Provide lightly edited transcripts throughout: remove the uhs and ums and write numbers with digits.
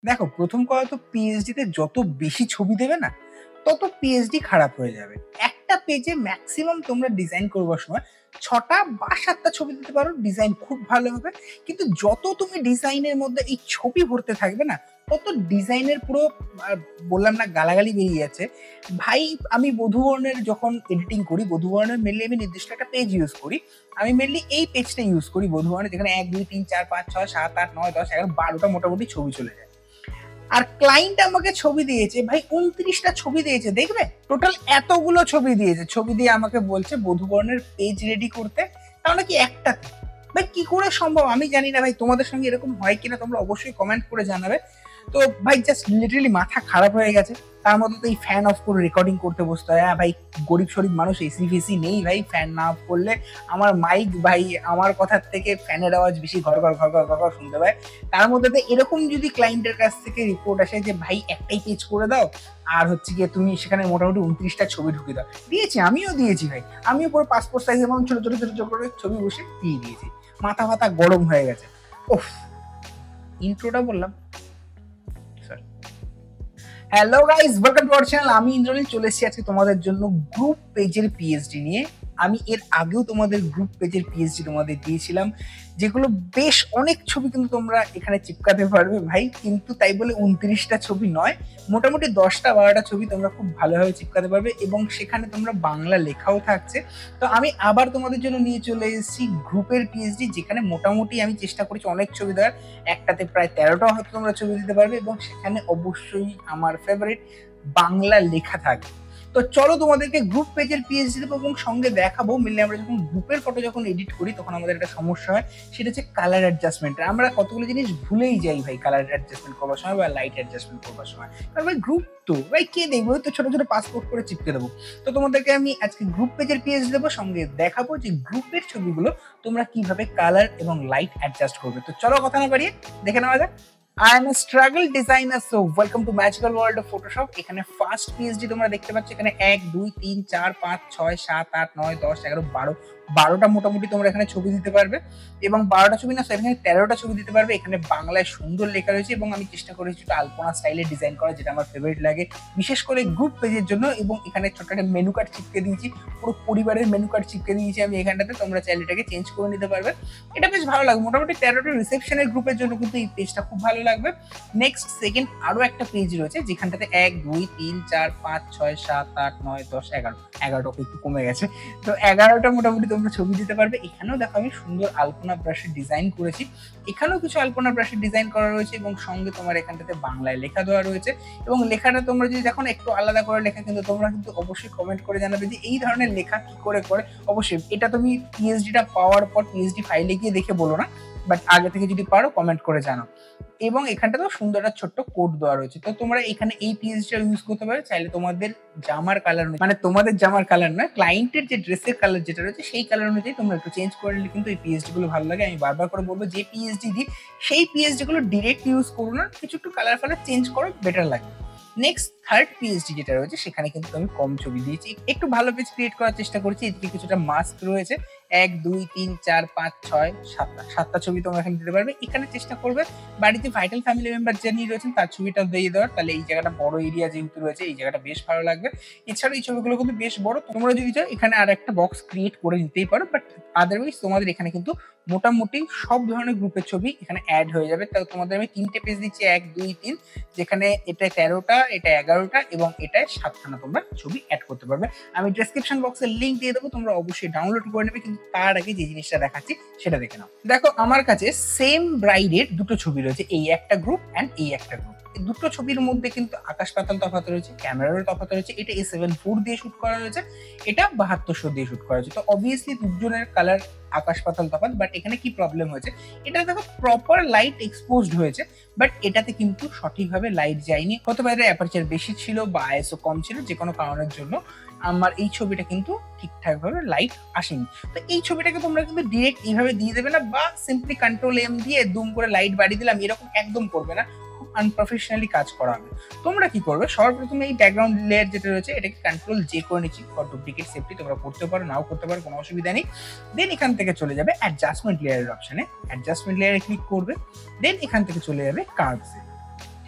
দেখো, প্রথম কথা তো পিএইচডি তে যত বেশি ছবি দেবে না, তত পিএইচডি খারাপ হয়ে যাবে। একটা পেজে ম্যাক্সিমাম তোমরা ডিজাইন করবার সময় ৬টা বা ৭টা ছবি দিতে পারো, ডিজাইন খুব ভালো হবে। কিন্তু যত তুমি ডিজাইনের মধ্যে এই ছবি ভরতে থাকবে না, তত ডিজাইনের পুরো আ বললাম না গালাগালি বেরিয়ে যাচ্ছে। ভাই, আমি বধূবরণের যখন এডিটিং করি, বধূবরণের মেইনলি আমি নির্দিষ্ট একটা পেজ ইউজ করি। আমি মেইনলি এই পেজটা ইউজ করি বধূবরণের, যেখানে ১, ২, ৩, ৪, ৫, ৬, ৭, ৮, ৯, ১০, ১১, ১২টা মোটামুটি ছবি চলে যায়। আর ক্লায়েন্ট আমাকে ছবি দিয়েছে ভাই, ২৯টা ছবি দিয়েছে, দেখবে টোটাল এতগুলো ছবি দিয়েছে। ছবি দিয়ে আমাকে বলছে বধূবরণের পেজ রেডি করতে, তাও নাকি একটাতে। ভাই কি করে সম্ভব আমি জানি না ভাই, তোমাদের সঙ্গে এরকম হয় কিনা তোমরা অবশ্যই কমেন্ট করে জানাবে। তো ভাই জাস্ট লিটারালি মাথা খারাপ হয়ে গেছে। তার মধ্যে তো এই ফ্যান অফ করে রেকর্ডিং করতে বসতে হয়। ভাই গরিব শরীফ মানুষ, এসি ফেসি নেই ভাই, ফ্যান না অফ করলে আমার মাইক ভাই আমার কথার থেকে ফ্যানের আওয়াজ বেশি ঘর ঘর ঘর ঘর ঘর ঘর শুনতে পায়। তার মধ্যে তো এরকম যদি ক্লায়েন্টের কাছ থেকে রিপোর্ট আসে যে ভাই একটাই পেজ করে দাও, আর হচ্ছে গিয়ে তুমি সেখানে মোটামুটি ২৯টা ছবি ঢুকে দাও, দিয়েছি, আমিও দিয়েছি ভাই, আমিও পুরো পাসপোর্ট সাইজ এবং ছোট ছোট ছোট ছোট করে ছবি বসে দিয়ে দিয়েছি। মাথা ফাতা গরম হয়ে গেছে। ওফ, ইন্ট্রোটা বললাম। Hello guys, welcome to our channel. আমি ইন্দ্রনীল চলে এসেছি আজকে তোমাদের জন্য গ্রুপ পেজের পিএইচডি নিয়ে। আমি এর আগেও তোমাদের গ্রুপ পেজের পিএইচডি তোমাদের দিয়েছিলাম, যেগুলো বেশ অনেক ছবি কিন্তু তোমরা এখানে চিপকাতে পারবে ভাই। কিন্তু তাই বলে ২৯টা ছবি নয়, মোটামুটি ১০টা ১২টা ছবি তোমরা খুব ভালোভাবে চিপকাতে পারবে এবং সেখানে তোমরা বাংলা লেখাও থাকছে। তো আমি আবার তোমাদের জন্য নিয়ে চলে এসেছি গ্রুপের পিএইচডি, যেখানে মোটামুটি আমি চেষ্টা করেছি অনেক ছবি দেওয়ার। একটাতে প্রায় ১৩টা হয়তো তোমরা ছবি দিতে পারবে এবং সেখানে অবশ্যই আমার ফেভারিট বাংলা লেখা থাকবে। তো চলো তোমাদেরকে গ্রুপ পেজের পিএইচডি দেবো এবং সঙ্গে দেখাবো মিললে আমরা যখন গ্রুপের ফটো যখন এডিট করি তখন আমাদের একটা সমস্যা হয়, সেটা হচ্ছে কালার অ্যাডজাস্টমেন্ট। আমরা কতগুলো জিনিস ভুলেই যাই ভাই কালার অ্যাডজাস্টমেন্ট করবার সময় বা লাইট অ্যাডজাস্টমেন্ট করবার সময়। কারণ ভাই গ্রুপ তো ভাই কে দেখবো, তো ছোট ছোট পাসপোর্ট করে চিপকে দেবো। তো তোমাদেরকে আমি আজকে গ্রুপ পেজের পিএইচডি দেবো, সঙ্গে দেখাবো যে গ্রুপের ছবিগুলো তোমরা কিভাবে কালার এবং লাইট অ্যাডজাস্ট করবে। তো চলো কথা না বাড়িয়ে দেখে নেওয়া যাক। I am a struggle designer, so welcome to magical world of Photoshop. এখানে ফার্স্ট পিএইচডি তোমরা দেখতে পাচ্ছ, এখানে ১, ২, ৩, ৪, ৫, ৬, ৭, ৮, ৯, ১০, ১১, ১২, ১২টা মোটামুটি তোমরা এখানে ছবি দিতে পারবে এবং ১২টা ছবি না, এখানে ১৩টা ছবি দিতে পারবে। এখানে বাংলায় সুন্দর লেখা রয়েছে এবং আমি চেষ্টা করেছি একটু আলপনা স্টাইলে ডিজাইন করা, যেটা আমার ফেভারিট লাগে বিশেষ করে গ্রুপ পেজের জন্য। এবং এখানে ছোট্ট একটা মেনু কার্ড চিপকে দিয়েছি, পুরো পরিবারের মেনু কার্ড চিপকে দিয়েছি আমি এখানটাতে। তোমরা চাইলে এটাকে চেঞ্জ করে নিতে পারবে, এটা বেশ ভালো লাগবে। মোটামুটি ১৩টা রিসেপশনের গ্রুপের জন্য কিন্তু এই পেজটা খুব ভালো লাগবে। নেক্সট সেকেন্ড আরো একটা পেজ রয়েছে যেখানটাতে ১, ২, ৩, ৪, ৫, ৬, ৭, ৮, ৯, ১০, ১১, ১১টা একটু কমে গেছে। তো ১১টা মোটামুটি তোমরা ছবি দিতে পারবে। এখানেও দেখো আমি সুন্দর আলপনা ব্রাশের ডিজাইন করেছি, এখানেও কিছু আলপনা ব্রাশের ডিজাইন করা রয়েছে এবং সঙ্গে তোমার এখানটাতে বাংলায় লেখা দেওয়া রয়েছে। এবং লেখাটা তোমরা যদি দেখো একটু আলাদা করে লেখা, কিন্তু তোমরা কিন্তু অবশ্যই কমেন্ট করে জানাবে যে এই ধরনের লেখা কি করে করে। অবশ্যই এটা তুমি পিএইচডিটা পাওয়ার পর পিএইচডি ফাইলে গিয়ে দেখে বলো না, বাট আগে থেকে যদি পারো কমেন্ট করে জানাও। এবং এখানটাতেও সুন্দর একটা ছোট্ট কোড দেওয়া রয়েছে। তো তোমরা এখানে এই পিএইচডিটা ইউজ করতে পারো, চাইলে তোমাদের জামার কালার মানে তোমাদের জামার কালার নয়, ক্লায়েন্টের যে ড্রেসের কালার যেটা রয়েছে সেই কালার অনুযায়ী তোমরা একটু চেঞ্জ করে নিলে কিন্তু এই পিএইচডি গুলো ভালো লাগে। আমি বারবার করে বলবো যে পিএইচডি দিই সেই পিএইচডি গুলো ডিরেক্ট ইউজ করো না, কিছু একটু কালার ফালার চেঞ্জ করো, বেটার লাগে। নেক্সট থার্ড পিএইচডি যেটা রয়েছে সেখানে কিন্তু আমি কম ছবি দিয়েছি, একটু ভালো পেজ ক্রিয়েট করার চেষ্টা করছি। এদিকে কিছুটা মাস্ক রয়েছে, ১, ২, ৩, ৪, ৫, ৬, ৭টা ছবি তোমরা এখানে দিতে পারবে। এখানে চেষ্টা করবে বাড়িতে ভাইটাল ফ্যামিলি মেম্বার যিনি রয়েছেন তার ছবিটা দিয়ে দেওয়ার, তাহলে এই জায়গাটা বড় এরিয়া যেহেতু রয়েছে এই জায়গাটা বেশ ভালো লাগবে। এছাড়া এই ছবিগুলো কিন্তু বেশ বড়, তোমরা যদি চাও এখানে আর একটা বক্স ক্রিয়েট করে নিতেই পারো, বাট আদারওয়াইজ তোমাদের এখানে কিন্তু মোটামুটি সব ধরনের গ্রুপের ছবি এখানে অ্যাড হয়ে যাবে। তাও তোমাদের আমি ৩টে পেজ দিচ্ছি, ১, ২, ৩, যেখানে এটা ১৩টা, এটা ১১টা এবং এটায় ৭খানা তোমরা ছবি অ্যাড করতে পারবে। আমি ডেসক্রিপশন বক্সের লিঙ্ক দিয়ে দেবো, তোমরা অবশ্যই ডাউনলোড করে নেবে। কিন্তু তার আগে যে জিনিসটা দেখাচ্ছি সেটা দেখে নাও। দেখো আমার কাছে সেম ব্রাইডের দুটো ছবি রয়েছে, এই একটা গ্রুপ অ্যান্ড এই একটা গ্রুপ। দুটো ছবির মধ্যে কিন্তু আকাশ পাতাল তফাৎ রয়েছে, ক্যামেরারও তফাৎ রয়েছে। এটা A7IV দিয়ে শুট করা হয়েছে, এটা ৭২০০ দিয়ে শুট করা হয়েছে। তো অবভিয়াসলি দুজনের কালার আকাশ পাতাল তফাৎ, বাট এখানে কি প্রবলেম হয়েছে, এটা দেখো প্রপার লাইট এক্সপোজড হয়েছে, বাট এটাতে কিন্তু সঠিকভাবে লাইট যায়নি। হতে পারে অ্যাপারচার বেশি ছিল বা আইএসও কম ছিল, যে কোনো কারণের জন্য আমার এই ছবিটা কিন্তু ঠিকঠাক ভাবে লাইট আসেনি। তো এই ছবিটাকে তোমরা কিন্তু ডিরেক্ট এইভাবে দিয়ে দেবে না, বা সিম্পলি কন্ট্রোল M দিয়ে দুম করে লাইট বাড়িয়ে দিলাম, এরকম একদম করবে না, খুব আনপ্রফেশনালি কাজ করা হবে। তোমরা কি করবে, সর্বপ্রথমে এই ব্যাকগ্রাউন্ড লেয়ার যেটা রয়েছে এটাকে কন্ট্রোল J করে নিচ্ছি ফর ডুপ্লিকেট সেফটি। তোমরা করতে পারো নাও করতে পারো, কোনো অসুবিধা নেই। দেন এখান থেকে চলে যাবে অ্যাডজাস্টমেন্ট লেয়ারের অপশনে, অ্যাডজাস্টমেন্ট লেয়ারে ক্লিক করবে। দেন এখান থেকে চলে যাবে কার্ভসে,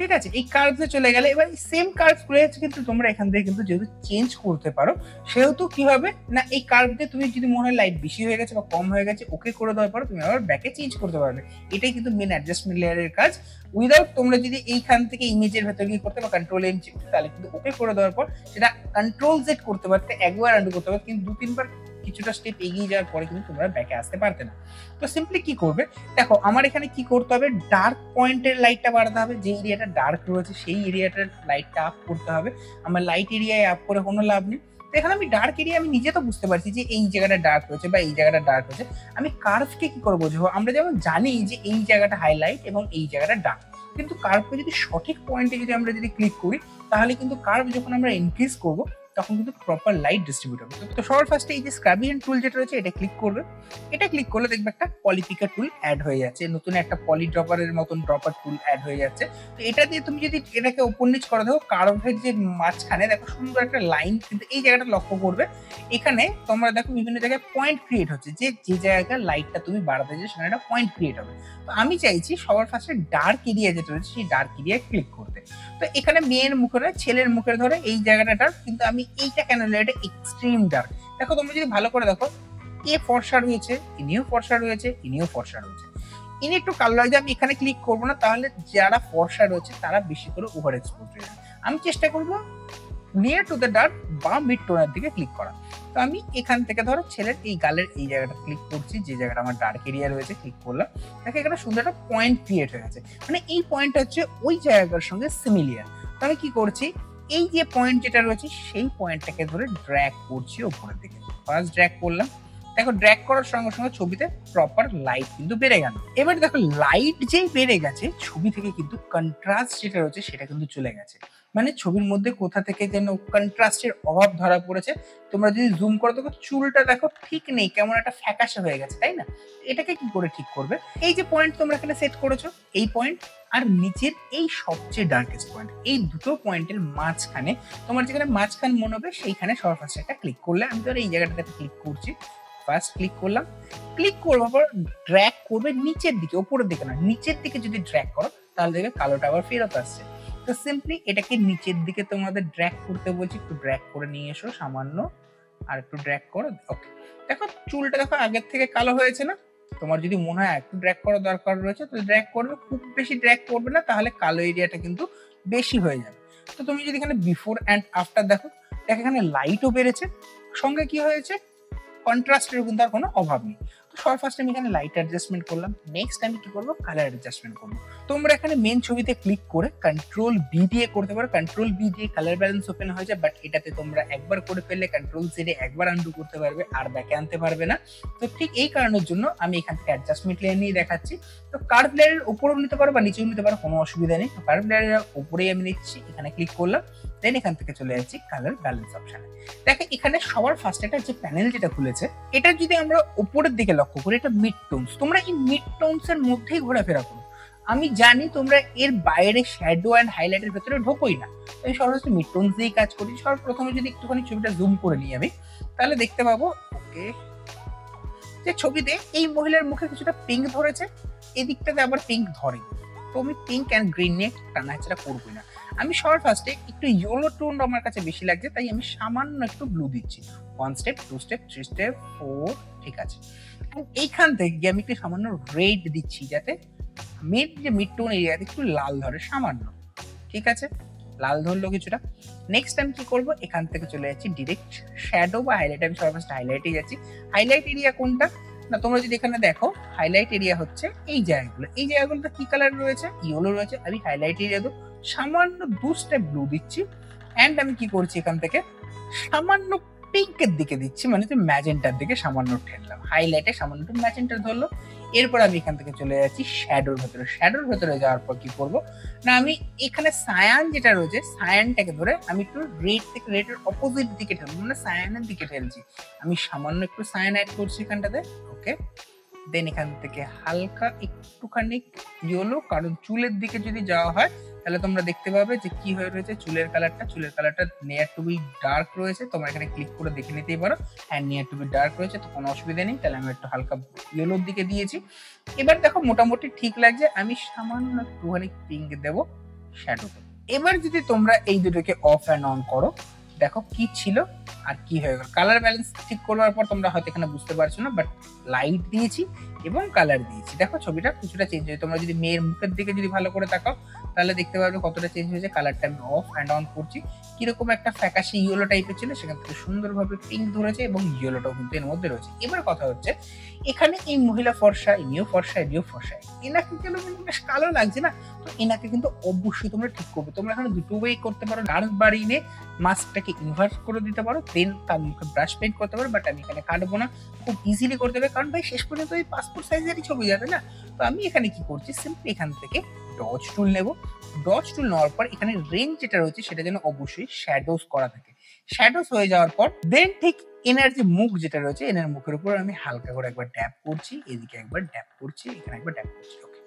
ঠিক আছে, এই কার্ভসে চলে গেলে এবার সেম কার্ভস গুলো কিন্তু তোমরা এখান থেকে কিন্তু যেহেতু চেঞ্জ করতে পারো, সেহেতু কি হবে না এই কার্ভে তুমি যদি মনে হয় লাইট বেশি হয়ে গেছে বা কম হয়ে গেছে, ওকে করে দেওয়ার পর তুমি আবার ব্যাকে চেঞ্জ করতে পারবে। এটাই কিন্তু মেন অ্যাডজাস্টমেন্ট লেয়ারের কাজ। উইদাউট তোমরা যদি এইখান থেকে ইমেজের ভেতরে গিয়ে করতে বা কন্ট্রোল এম করতে, তাহলে কিন্তু ওকে করে দেওয়ার পর সেটা কন্ট্রোল জেড করতে পারতে, একবার আন্ডু করতে পারতে, কিন্তু 2-3 বার কিছুটা স্টেপ এগিয়ে যাওয়ার পরে কিন্তু তোমরা ব্যাকে আসতে পারতে না। তো সিম্পলি কি করবে, দেখো আমার এখানে কি করতে হবে, ডার্ক পয়েন্টের লাইটটা বাড়াতে হবে, যে এরিয়াটা ডার্ক রয়েছে সেই এরিয়াটার লাইটটা আপ করতে হবে। আমার লাইট এরিয়ায় আপ করে কোনো লাভ নেই। এখানে আমি ডার্ক এরিয়া আমি নিজে তো বুঝতে পারছি যে এই জায়গাটা ডার্ক রয়েছে বা এই জায়গাটা ডার্ক রয়েছে। আমি কার্ভকে কি করে বোঝাবো, আমরা যেমন জানি যে এই জায়গাটা হাইলাইট এবং এই জায়গাটা ডার্ক, কিন্তু কার্ভকে যদি সঠিক পয়েন্টে যদি আমরা যদি ক্লিক করি, তাহলে কিন্তু কার্ভ যখন আমরা ইনক্রিজ করবো তখন কিন্তু প্রপার লাইট ডিস্ট্রিবিউট হবে। তো সবার ফার্স্টে এই যে স্ক্রাবি এন্ড টুল যেটা রয়েছে এটা ক্লিক করবে। এটা ক্লিক করলে দেখবে একটা পলিপিকার টুল অ্যাড হয়ে যাচ্ছে, নতুন একটা পলি ড্রপারের মতন ড্রপার টুল অ্যাড হয়ে যাচ্ছে। তো এটা দিয়ে তুমি যদি এটাকে ওপর নিচ করে দেখো, কার্ভের যে মাঝখানে দেখো সুন্দর একটা লাইন, কিন্তু এই জায়গাটা লক্ষ্য করবে, এখানে তোমরা দেখো বিভিন্ন জায়গায় পয়েন্ট ক্রিয়েট হচ্ছে, যে যে জায়গায় লাইটটা তুমি বাড়াতে চাই সেখানে একটা পয়েন্ট ক্রিয়েট হবে। তো আমি চাইছি সবার ফার্স্টে ডার্ক এরিয়া যেটা রয়েছে সেই ডার্ক এরিয়ায় ক্লিক করতে। তো এখানে মেয়ের মুখের ছেলের মুখের ধরে এই জায়গাটা ডার্ক, কিন্তু আমি এইটা কেন এটা এক্সট্রিম ডার্ক। দেখো তোমরা যদি ভালো করে দেখো, এ ফর্সা রয়েছে, ইনিও ফর্সা রয়েছে, ইনিও ফর্সা রয়েছে, ইনি একটু কালো লাগছে, আমি এখানে ক্লিক করবো না, তাহলে যারা ফর্সা রয়েছে তারা বেশি করে ওভার এক্সপোজ হয়ে যাবে। আমি চেষ্টা করবো নিয়ার টু দ্য ডার্ক বা মিড টোনের দিকে ক্লিক করা। তো আমি এখান থেকে ধরো ছেলের এই গালের এই জায়গাটা ক্লিক করছি, যে জায়গাটা আমার ডার্ক এরিয়া রয়েছে, ক্লিক করলাম। দেখো এখানে সুন্দর একটা পয়েন্ট ক্রিয়েট হয়ে গেছে, মানে এই পয়েন্টটা হচ্ছে ওই জায়গার সঙ্গে সিমিলিয়ার। তো আমি কি করছি, এই যে পয়েন্ট যেটা রয়েছে সেই পয়েন্টটাকে ধরে ড্র্যাগ করছি উপরের দিকে। ফার্স্ট ড্র্যাগ করলাম, দেখো ড্র্যাগ করার সঙ্গে সঙ্গে ছবিতে প্রপার লাইট কিন্তু বেড়ে গেল। এবার দেখো লাইট যেই বেড়ে গেছে, ছবি থেকে কিন্তু কন্ট্রাস্ট যেটা রয়েছে সেটা কিন্তু চলে গেছে, মানে ছবির মধ্যে কোথা থেকে যেন কন্ট্রাস্টের অভাব ধরা পড়েছে। তোমরা যদি জুম করো দেখো চুলটা দেখো ঠিক নেই, কেমন একটা ফ্যাকাশে হয়ে গেছে, তাই না? এটাকে কি করে ঠিক করবে, এই যে পয়েন্ট তোমরা এখানে সেট করেছো, এই পয়েন্ট আর নিচের এই সবচেয়ে ডার্কেস্ট পয়েন্ট, এই দুটো পয়েন্টের মাঝখানে তোমার যেখানে মাঝখান মনে হবে সেইখানে সবার ফার্স্টে একটা ক্লিক করলে, আমি ধর এই জায়গাটাতে ক্লিক করছি, ফার্স্ট ক্লিক করলাম। ক্লিক করবার পর ড্র্যাগ করবে নিচের দিকে, উপরের দিকে না, নিচের দিকে যদি ড্র্যাগ করো তাহলে দেখবে কালোটা আবার ফেরত আসছে। তো সিম্পলি এটাকে নিচের দিকে তোমাদের ড্র্যাগ করতে বলছি, একটু ড্র্যাগ করে নিয়ে এসো সামান্য, আর একটু ড্র্যাগ করো। ওকে, দেখো চুলটা দেখো আগের থেকে কালো হয়েছে না? তোমার যদি মনে হয় একটু ড্র্যাগ করার দরকার রয়েছে তো ড্র্যাগ করবে, খুব বেশি ড্র্যাগ করবে না, তাহলে কালো এরিয়াটা কিন্তু বেশি হয়ে যাবে। তো তুমি যদি এখানে বিফোর অ্যান্ড আফটার দেখো, এখানে লাইটও বেড়েছে, সঙ্গে কি হয়েছে, কন্ট্রাস্টের কিন্তু আর কোনো অভাব নেই। তো সবার ফার্স্ট আমি এখানে লাইট অ্যাডজাস্টমেন্ট করলাম, নেক্সট আমি কি করবো, কালার অ্যাডজাস্টমেন্ট করবো। তোমরা এখানে মেন ছবিতে ক্লিক করে কন্ট্রোল বি দিয়ে করতে পারো, কন্ট্রোল বি দিয়ে কালার ব্যালেন্স ওপেন হয়ে যায়, বাট এটাতে তোমরা একবার করে ফেললে কন্ট্রোল জেডে একবার আনডু করতে পারবে, আর ব্যাকে আনতে পারবে না। তো ঠিক এই কারণের জন্য আমি এখান থেকে অ্যাডজাস্টমেন্ট লেয়ার নিয়ে দেখাচ্ছি। তো কার্ভ লেয়ারের উপরেও নিতে পারো বা নিচেও নিতে পারো, কোনো অসুবিধা নেই। তো কার্ভ লেয়ারের উপরেই আমি নিচ্ছি, এখানে ক্লিক করলাম, দেন এখান থেকে চলে যাচ্ছি কালার ব্যালেন্স অপশনে। দেখো এখানে সবার ফার্স্ট একটা যে প্যানেল যেটা খুলেছে, এটা যদি আমরা উপরের দিকে লক্ষ্য করি, এটা মিড টোনস, তোমরা এই মিড টোনস এর মধ্যেই ঘোরাফেরা করো। আমি জানি তোমরা এর বাইরে শ্যাডো এন্ড হাইলাইটের ভেতরে ঢোকোই না, আমি সরাসরি মিড টোনস দিয়েই কাজ করি। সর্বপ্রথমে যদি একটুখানি ছবিটা জুম করে নিই আমি, তাহলে দেখতে পাবো ওকে যে ছবিতে এই মহিলার মুখে কিছুটা পিঙ্ক ধরেছে, এদিকটাতে আবার পিঙ্ক ধরে। তো আমি পিঙ্ক অ্যান্ড গ্রিন নিয়ে টানাহাচড়া করবোই না, আমি সবার ফার্স্টে একটু ইয়েলো টোন আমার কাছে বেশি লাগছে, তাই আমি সামান্য একটু ব্লু দিচ্ছি। 1 স্টেপ, 2 স্টেপ, 3 স্টেপ, 4, ঠিক আছে। এইখান থেকে আমি একটু সামান্য রেড দিচ্ছি, যাতে মিড টোন এরিয়াতে একটু লাল ধরে সামান্য, ঠিক আছে, লাল ধরলো কিছুটা। নেক্সট আমি কি করবো, এখান থেকে চলে যাচ্ছি ডিরেক্ট শ্যাডো বা হাইলাইট। আমি সবার ফার্স্ট হাইলাইটে যাচ্ছি। হাইলাইট এরিয়া কোনটা না, তোমরা যদি এখানে দেখো হাইলাইট এরিয়া হচ্ছে এই জায়গাগুলো, এই জায়গাগুলোতে কি কালার রয়েছে, ইয়েলো রয়েছে। আমি হাইলাইট এরিয়া দেবো, সামান্য 2 স্টেপ ব্লু দিচ্ছি, অ্যান্ড আমি কি করছি এখান থেকে সামান্য পিঙ্কের দিকে দিচ্ছি, মানে ম্যাজেন্টার দিকে সামান্য ঠেললাম, হাইলাইটে সামান্য ম্যাজেন্টা ধরলো। এরপর আমি এখান থেকে চলে যাচ্ছি শ্যাডোর ভেতরে। শ্যাডোর ভেতরে যাওয়ার পর কি করবো না, আমি এখানে সায়ান যেটা রয়েছে সায়ানটাকে ধরে আমি একটু রেড থেকে রেডের অপোজিট দিকে ঠেলবো, মানে সায়ানের দিকে ঠেলছি। আমি সামান্য একটু সায়ান অ্যাড করছি এখানটাতে, ওকে। দেন এখান থেকে হালকা একটুখানি ইয়েলো, কারণ চুলের দিকে যদি যাওয়া হয় তাহলে তোমরা দেখতে পাবে যে কি হয়ে রয়েছে চুলের কালারটা নিয়ার টু বি ডার্ক রয়েছে। তোমরা এখানে ক্লিক করে দেখে নিতেই পারো, হ্যাঁ নিয়ার টু বি ডার্ক রয়েছে, তো কোনো অসুবিধা নেই। তাহলে আমি একটু হালকা ইয়েলোর দিকে দিয়েছি। এবার দেখো মোটামুটি ঠিক লাগছে, আমি সামান্য একটুখানি পিঙ্ক দেবো, শ্যাডো দেবো। এবার যদি তোমরা এই দুটোকে অফ অ্যান্ড অন করো, দেখো কি ছিল আর কি হয়ে গেল। কালার ব্যালেন্স ঠিক করার পর তোমরা হয়তো এখানে বুঝতে পারছো না, বাট লাইট দিয়েছি এবং কালার দিয়েছি, দেখো ছবিটা কিছুটা চেঞ্জ হয়েছে। তোমরা যদি মেয়ের মুখের দিকে যদি ভালো করে তাকাও তাহলে দেখতে পারবে কতটা চেঞ্জ হয়েছে। কালারটা আমি অফ অ্যান্ড অন করছি, কিরকম একটা ফ্যাকাশে ইয়েলো টাইপের ছিল সেখান থেকে সুন্দরভাবে পিঙ্ক ধরেছে এবং ইয়েলোটাও কিন্তু এর মধ্যে রয়েছে। এবার কথা হচ্ছে এখানে এই মহিলা ফর্সা, ইনিও ফর্সা, এনিও ফর্সা, এনাকে কেন কিন্তু বেশ কালো লাগছে না? তো এনাকে কিন্তু অবশ্যই তোমরা ঠিক করবে। তোমরা এখানে দুটো ওয়ে করতে পারো, ডার্ক বাড়িয়ে নিয়ে মাস্কটাকে ইনভার্ট করে দিতে পারো, দেন তার মুখে ব্রাশ পেইন্ট করতে পারো, বাট আমি এখানে কাটবো না, খুব ইজিলি করতে হবে, কারণ ভাই শেষ পর্যন্ত ওই পাসপোর্ট সাইজেরই ছবি যাবে না। তো আমি এখানে কি করছি, সিম্পলি এখান থেকে ডজ টুল নেব। ডজ টুল নেওয়ার পর এখানে রেঞ্জ যেটা রয়েছে সেটা যেন অবশ্যই শ্যাডোজ করা থাকে। শ্যাডোজ হয়ে যাওয়ার পর দেন ঠিক এনার যে মুখ যেটা রয়েছে, এনার মুখের উপর আমি হালকা করে একবার ড্যাপ করছি, এদিকে একবার ড্যাপ করছি, এখানে একবার ড্যাপ করছি। ওকে,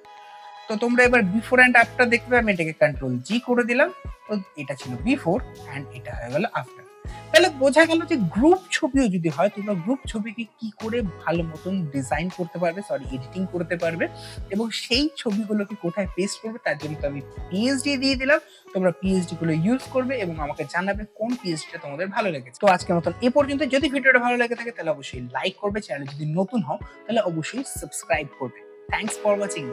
তো তোমরা এবার বিফোর অ্যান্ড আফটার দেখতে পাবে। আমি এটাকে কন্ট্রোল জি করে দিলাম। তো এটা ছিল বিফোর অ্যান্ড এটা হয়ে গেল আফটার। তাহলে বোঝা গেল যে গ্রুপ ছবিও যদি হয়, তোমরা গ্রুপ ছবিকে কি করে ভালো মতন ডিজাইন করতে পারবে, সরি এডিটিং করতে পারবে, এবং সেই ছবিগুলোকে কোথায় পেস্ট করবে তার জন্য তো আমি পিএইচডি দিয়ে দিলাম। তোমরা পিএইচডি গুলো ইউজ করবে এবং আমাকে জানাবে কোন পিএইচডিটা তোমাদের ভালো লেগেছে। তো আজকের মতন এ পর্যন্ত। যদি ভিডিওটা ভালো লেগে থাকে তাহলে অবশ্যই লাইক করবে, চ্যানেল যদি নতুন হও তাহলে অবশ্যই সাবস্ক্রাইব করবে। Thanks for watching.